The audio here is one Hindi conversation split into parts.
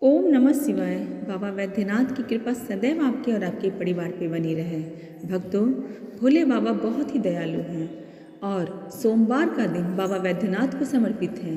ओम नमः शिवाय। बाबा वैद्यनाथ की कृपा सदैव आपके और आपके परिवार पे बनी रहे। भक्तों, भोले बाबा बहुत ही दयालु हैं और सोमवार का दिन बाबा वैद्यनाथ को समर्पित है।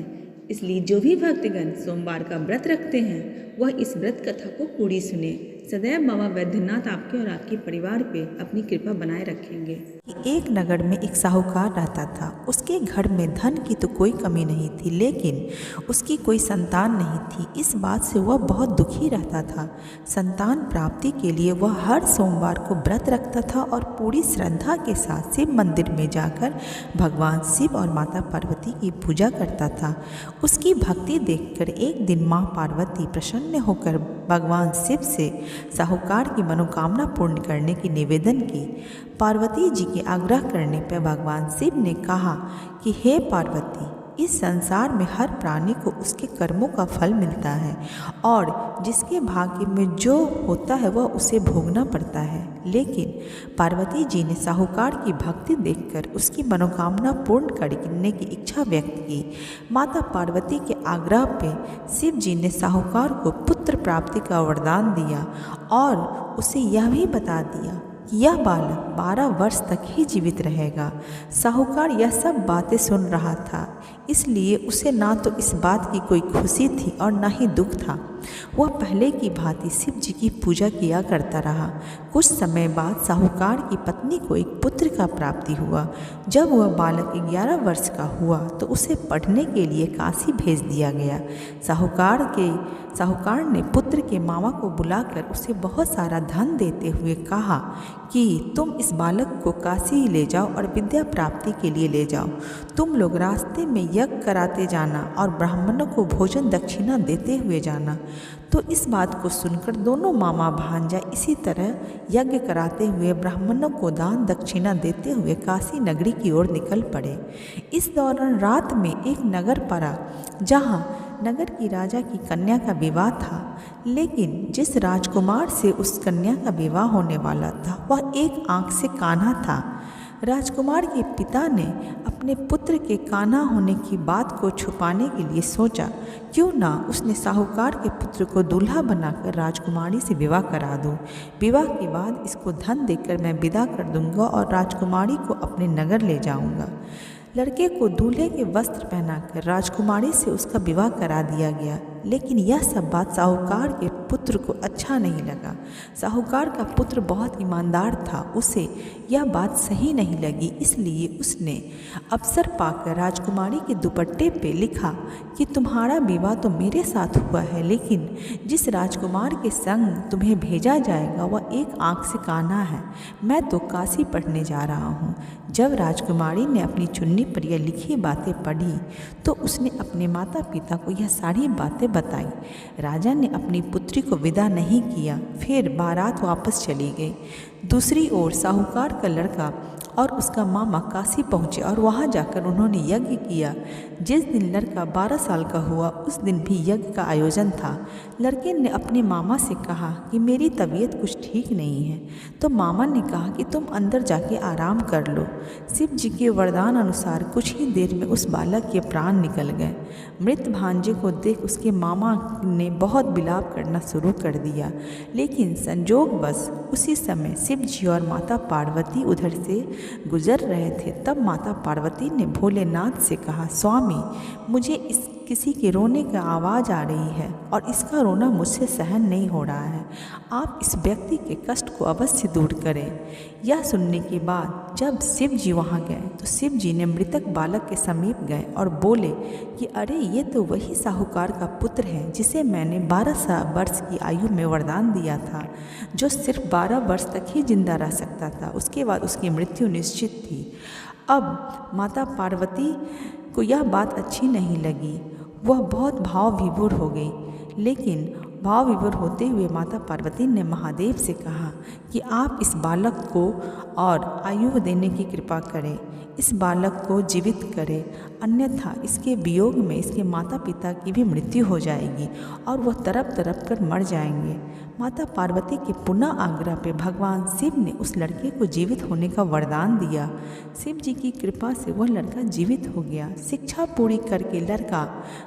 इसलिए जो भी भक्तगण सोमवार का व्रत रखते हैं वह इस व्रत कथा को पूरी सुने। सदैव बाबा वैद्यनाथ आपके और आपके परिवार पे अपनी कृपा बनाए रखेंगे। एक नगर में एक साहूकार रहता था। उसके घर में धन की तो कोई कमी नहीं थी, लेकिन उसकी कोई संतान नहीं थी। इस बात से वह बहुत दुखी रहता था। संतान प्राप्ति के लिए वह हर सोमवार को व्रत रखता था और पूरी श्रद्धा के साथ शिव मंदिर में जाकर भगवान शिव और माता पार्वती की पूजा करता था। उसकी भक्ति देखकर एक दिन माँ पार्वती प्रसन्न होकर भगवान शिव से साहूकार की मनोकामना पूर्ण करने की निवेदन की। पार्वती जी के आग्रह करने पर भगवान शिव ने कहा कि हे पार्वती, इस संसार में हर प्राणी को उसके कर्मों का फल मिलता है और जिसके भाग्य में जो होता है वह उसे भोगना पड़ता है। लेकिन पार्वती जी ने साहूकार की भक्ति देखकर उसकी मनोकामना पूर्ण करने की इच्छा व्यक्त की। माता पार्वती के आग्रह पर शिव जी ने साहूकार को पुत्र प्राप्ति का वरदान दिया और उसे यह भी बता दिया कि यह बालक 12 वर्ष तक ही जीवित रहेगा। साहूकार यह सब बातें सुन रहा था, इसलिए उसे ना तो इस बात की कोई खुशी थी और ना ही दुख था। वह पहले की भांति शिव जी की पूजा किया करता रहा। कुछ समय बाद साहूकार की पत्नी को एक पुत्र का प्राप्ति हुआ। जब वह बालक 11 वर्ष का हुआ तो उसे पढ़ने के लिए काशी भेज दिया गया। साहूकार ने पुत्र के मामा को बुलाकर उसे बहुत सारा धन देते हुए कहा कि तुम इस बालक को काशी ले जाओ और विद्या प्राप्ति के लिए ले जाओ। तुम लोग रास्ते में यज्ञ कराते जाना और ब्राह्मणों को भोजन दक्षिणा देते हुए जाना। तो इस बात को सुनकर दोनों मामा भांजा इसी तरह यज्ञ कराते हुए ब्राह्मणों को दान दक्षिणा देते हुए काशी नगरी की ओर निकल पड़े। इस दौरान रात में एक नगर पड़ा जहाँ नगर की राजा की कन्या का विवाह था। लेकिन जिस राजकुमार से उस कन्या का विवाह होने वाला था वह एक आंख से कान्हा था। राजकुमार के पिता ने अपने पुत्र के कान्हा होने की बात को छुपाने के लिए सोचा, क्यों ना उसने साहूकार के पुत्र को दूल्हा बनाकर राजकुमारी से विवाह करा दूं। विवाह के बाद इसको धन देकर मैं विदा कर दूंगा और राजकुमारी को अपने नगर ले जाऊंगा। लड़के को दूल्हे के वस्त्र पहनाकर राजकुमारी से उसका विवाह करा दिया गया। लेकिन यह सब बात साहूकार के पुत्र को अच्छा नहीं लगा। साहूकार का पुत्र बहुत ईमानदार था, उसे यह बात सही नहीं लगी। इसलिए उसने अवसर पाकर राजकुमारी के दुपट्टे पे लिखा कि तुम्हारा विवाह तो मेरे साथ हुआ है, लेकिन जिस राजकुमार के संग तुम्हें भेजा जाएगा वह एक आंख से कान्हा है। मैं तो काशी पढ़ने जा रहा हूँ। जब राजकुमारी ने अपनी चुन्नी पर यह लिखी बातें पढ़ी तो उसने अपने माता पिता को यह सारी बातें बताई। राजा ने अपनी पुत्री को विदा नहीं किया, फिर बारात वापस चली गई। दूसरी ओर साहूकार का लड़का और उसका मामा काशी पहुँचे और वहाँ जाकर उन्होंने यज्ञ किया। जिस दिन लड़का 12 साल का हुआ उस दिन भी यज्ञ का आयोजन था। लड़के ने अपने मामा से कहा कि मेरी तबीयत कुछ ठीक नहीं है। तो मामा ने कहा कि तुम अंदर जाके आराम कर लो। शिव जी के वरदान अनुसार कुछ ही देर में उस बालक के प्राण निकल गए। मृत भांजे को देख उसके मामा ने बहुत विलाप करना शुरू कर दिया। लेकिन संजोगवश उसी समय शिव जी और माता पार्वती उधर से गुजर रहे थे। तब माता पार्वती ने भोलेनाथ से कहा, स्वामी, मुझे किसी के रोने की आवाज़ आ रही है और इसका रोना मुझसे सहन नहीं हो रहा है। आप इस व्यक्ति के कष्ट को अवश्य दूर करें। यह सुनने के बाद जब शिव जी वहाँ गए तो शिव जी ने मृतक बालक के समीप गए और बोले कि अरे, ये तो वही साहूकार का पुत्र है जिसे मैंने 12 वर्ष की आयु में वरदान दिया था, जो सिर्फ 12 वर्ष तक ही जिंदा रह सकता था। उसके बाद उसकी मृत्यु निश्चित थी। अब माता पार्वती को यह बात अच्छी नहीं लगी। वह बहुत भाव विभोर हो गई। लेकिन भाव विभोर होते हुए माता पार्वती ने महादेव से कहा कि आप इस बालक को और आयु देने की कृपा करें। इस बालक को जीवित करे, अन्यथा इसके वियोग में इसके माता पिता की भी मृत्यु हो जाएगी और वह तड़प तड़प कर मर जाएंगे। माता पार्वती के पुनः आग्रह पे भगवान शिव ने उस लड़के को जीवित होने का वरदान दिया। शिव जी की कृपा से वह लड़का जीवित हो गया। शिक्षा पूरी करके लड़का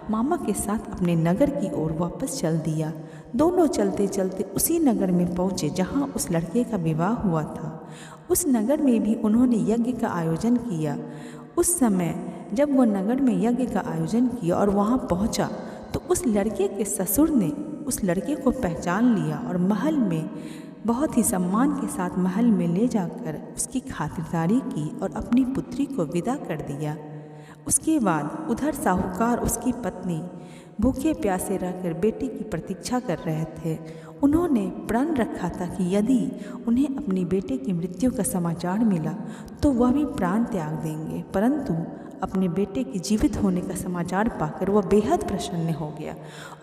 मामा के साथ अपने नगर की ओर वापस चल दिया। दोनों चलते चलते उसी नगर में पहुँचे जहाँ उस लड़के का विवाह हुआ था। उस नगर में भी उन्होंने यज्ञ का आयोजन किया। उस समय जब वह नगर में यज्ञ का आयोजन किया और वहाँ पहुँचा तो उस लड़के के ससुर ने उस लड़के को पहचान लिया और महल में बहुत ही सम्मान के साथ महल में ले जाकर उसकी खातिरदारी की और अपनी पुत्री को विदा कर दिया। उसके बाद उधर साहूकार उसकी पत्नी भूखे प्यासे रहकर बेटी की प्रतीक्षा कर रहे थे। उन्होंने प्रण रखा था कि यदि उन्हें अपनी बेटे की मृत्यु का समाचार मिला तो वह भी प्राण त्याग देंगे, परंतु अपने बेटे के जीवित होने का समाचार पाकर वह बेहद प्रसन्न हो गया।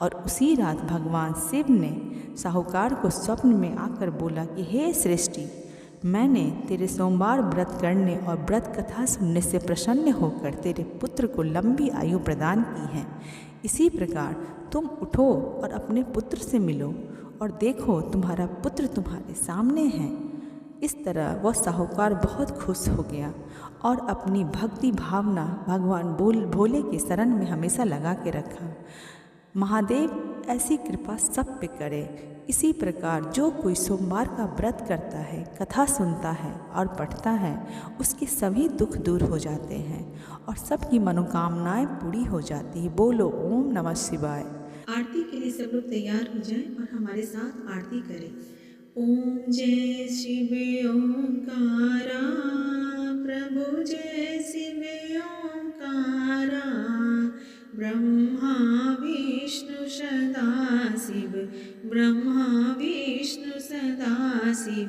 और उसी रात भगवान शिव ने साहूकार को स्वप्न में आकर बोला कि हे सृष्टि, मैंने तेरे सोमवार व्रत करने और व्रत कथा सुनने से प्रसन्न होकर तेरे पुत्र को लंबी आयु प्रदान की है। इसी प्रकार तुम उठो और अपने पुत्र से मिलो और देखो तुम्हारा पुत्र तुम्हारे सामने है। इस तरह वह साहूकार बहुत खुश हो गया और अपनी भक्ति भावना भगवान भोले के शरण में हमेशा लगा के रखा। महादेव ऐसी कृपा सब पे करे। इसी प्रकार जो कोई सोमवार का व्रत करता है, कथा सुनता है और पढ़ता है, उसके सभी दुख दूर हो जाते हैं और सबकी मनोकामनाएं पूरी हो जाती है। बोलो ओम नमः शिवाय। आरती के लिए सब लोग तैयार हो जाएं और हमारे साथ आरती करें। ओम जय शिव ओंकारा, प्रभु जय शिव ओंकारा, ब्रह्मा विष्णु सदा शिव, ब्रह्मा विष्णु सदा शिव,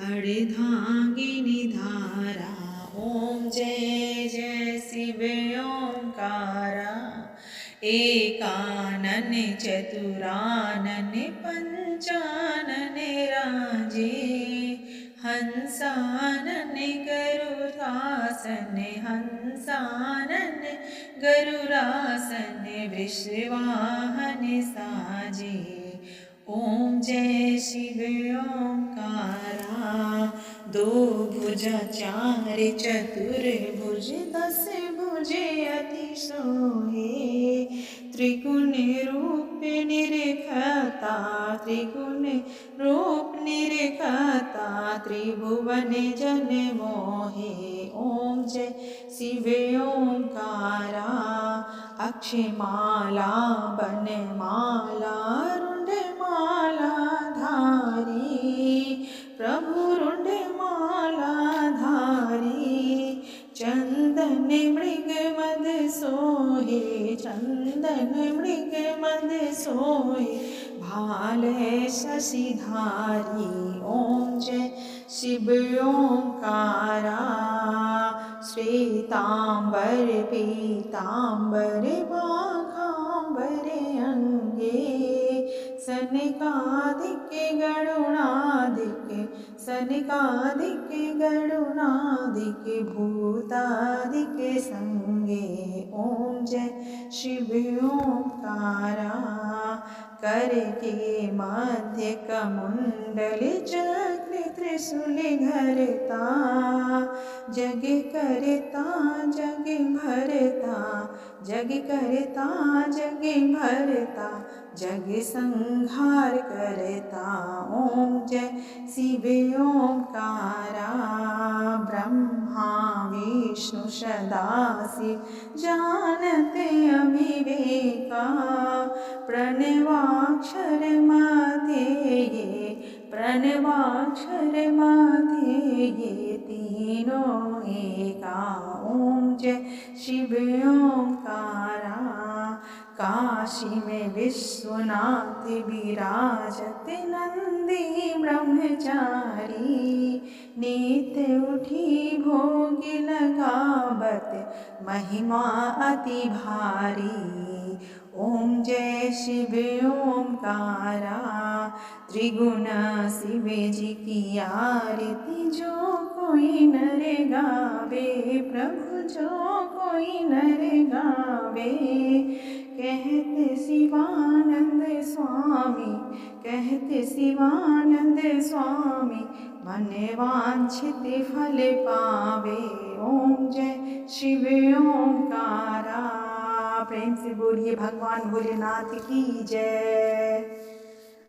अर्धांगिनी धारा। ओम जय जय शिव ओंकारा, एकानन चतुरानन पंचानन राजे, हंसानन गरुरासन, हंसानन गरुरासन, वृषवाहन साजे। ओम जय शिव ओंकारा, दो भुजा चार चतुर्भुज, दस भुजे अति सोहे, त्रिगुण रूप निरखता, त्रिगुण रूप निरखता, त्रिभुवन जन मोहे। ओम जय शिव ओंकारा, अक्षमाला बनमाला रुंडमाला धारी, प्रभु रुंडमाला धारी, चंदन मृग मद सोहे, चंदन मृग मद सोहे, भाल शशिधारी। ओम जय शिव ओंकारा, श्वेतांबर पीतांबर बाघांबर अंगे, सनकादिक गरुणादिक, सनकादिक गरुणादिक, भूतादिक संगे। ओम जय शिव ओंकारा, कर के मध्य कमुंडल चक्र त्रिशूल धरता, जग करता जग भरता, जग करता जग भरता, जग संहार करता। ओम जय शिव ओंकारा, ब्रह्मा विष्णु सदा शिव, जानते अविवेका, प्रणवाक्षर मध्येये, प्रणवाक्षर मध्येये, तीनों एका। ओम जय शिव ओंकारा, काशी में विश्वनाथ विराजत, नंदी ब्रह्मचारी, नित्य उठी भोग लगावत, महिमा अति भारी। ओम जय शिव ओंकारा, त्रिगुण शिव जी की आरती जो कोई नर गावे, प्रभु जो कोई नर गावे। कहते शिवानंद स्वामी, कहते शिवानंद स्वामी, मन वांछित फल पावे। ओम जय शिव ओंकारा। प्रेम से बोलिए भगवान भोलेनाथ की जय।